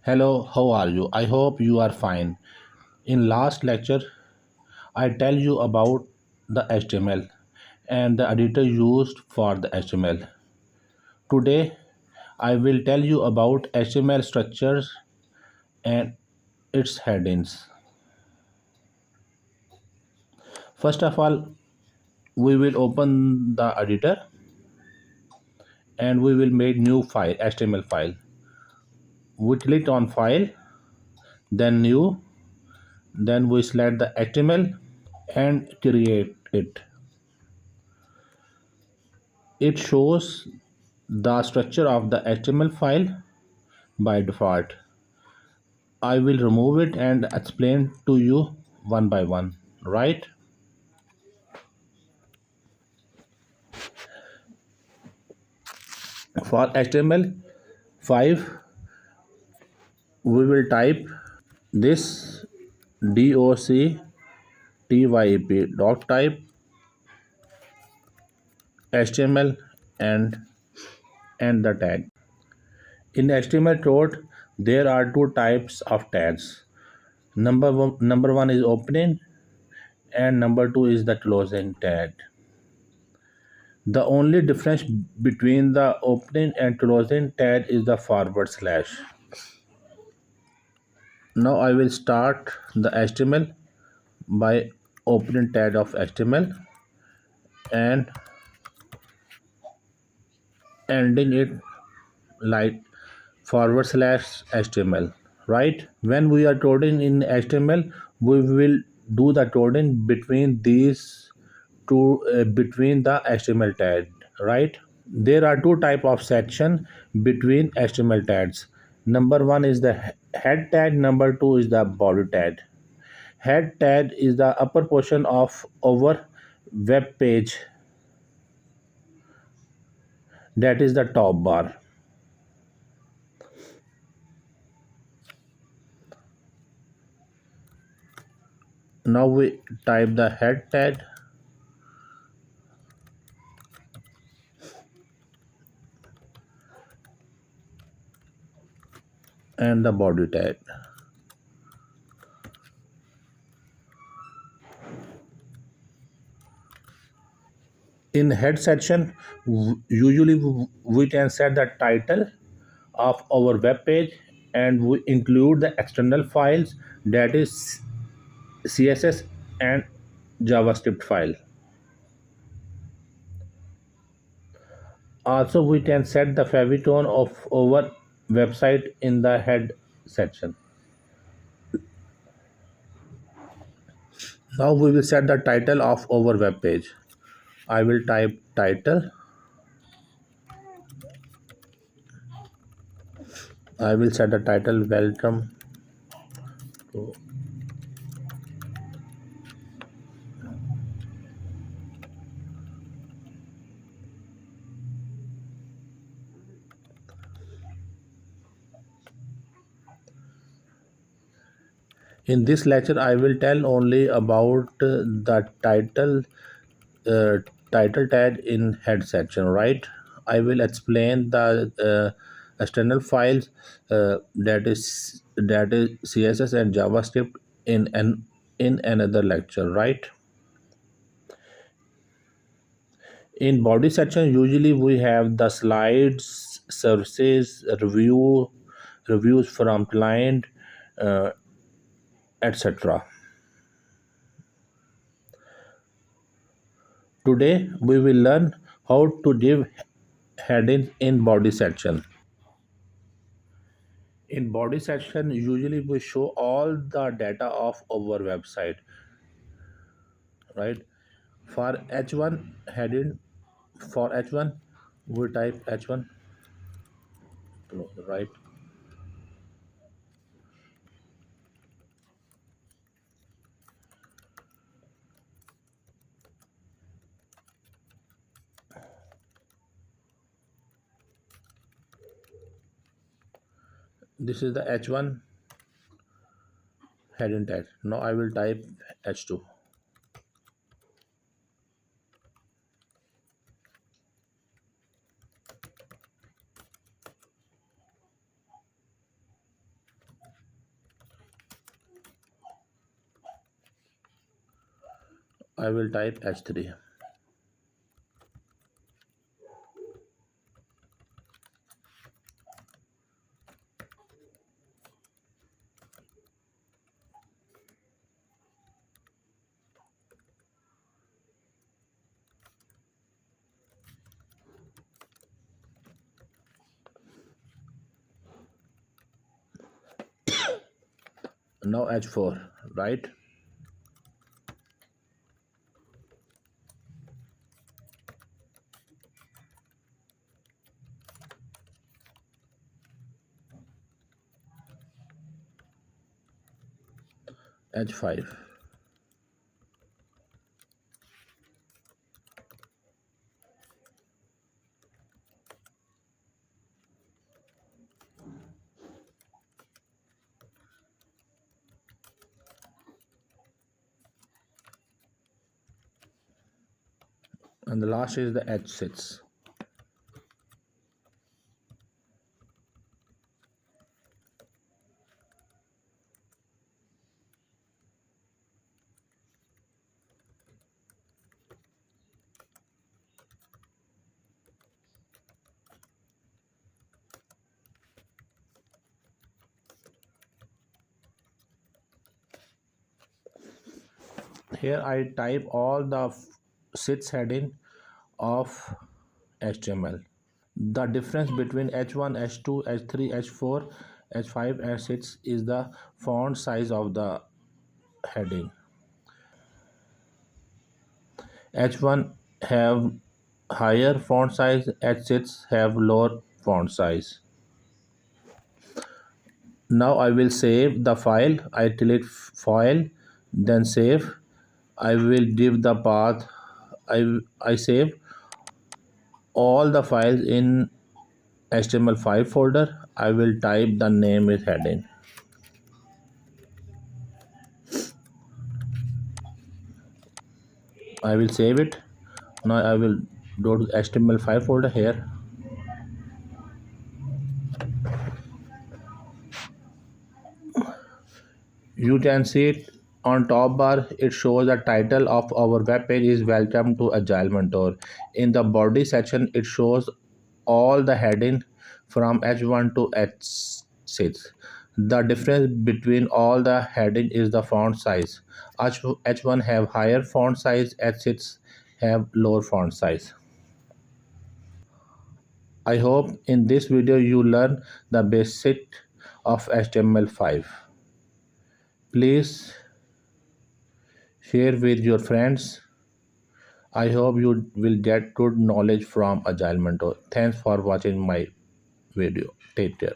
Hello, how are you? I hope you are fine. In last lecture, I tell you about the HTML and the editor used for the HTML. Today, I will tell you about HTML structures and its headings. First of all, we will open the editor and we will make new file, HTML file. We click on file, then new, then we select the HTML and create it. It shows the structure of the HTML file by default. I will remove it and explain to you one by one, right? For HTML5, we will type this doctype type HTML and the tag. In HTML code, there are two types of tags. Number one is opening and number two is the closing tag. The only difference between the opening and closing tag is the forward slash. Now I will start the HTML by opening tag of HTML and ending it like forward slash HTML. Right? When we are coding in HTML, we will do the coding between these two between the HTML tag. Right? There are two type of section between HTML tags. Number one is the head tag, number two is the body tag. Head tag is the upper portion of our web page, that is the top bar. Now we type the head tag and the body tag. In head section, usually we can set the title of our web page and we include the external files, that is CSS and JavaScript file. Also, we can set the favitone of our website in the head section. Now we will set the title of our web page. I will type title. I will set the title welcome to. In this lecture, I will tell only about the uh, title tag in head section. Right? I will explain the external files, that is CSS and JavaScript in another lecture. Right? In body section, usually we have the slides, services, reviews from client, uh, etc. Today we will learn how to give headings in body section. In body section, usually we show all the data of our website, right? For H1 heading, for H1 we type H1, right? This is the H1 heading tag. Now I will type H2. I will type H3. Now H4, right? H5. And the last is the H6. Here I type all the six heading of HTML. The difference between H1, H2, H3, H4, H5 and 6 is the font size of the heading. H1 have higher font size, H6 have lower font size. Now I will save the file. I delete file, then save. I will give the path. I save all the files in HTML5 folder. I will type the name is heading. I will save it. Now I will go to HTML5 folder here. You can see it on top bar. It shows the title of our web page is Welcome to Agile Mentor. In the body section, it shows all the heading from H1 to H6. The difference between all the heading is the font size. H1 have higher font size, H6 have lower font size. I hope in this video you learn the basic of HTML5. Please share with your friends. I hope you will get good knowledge from Agile Mentor. Thanks for watching my video. Take care.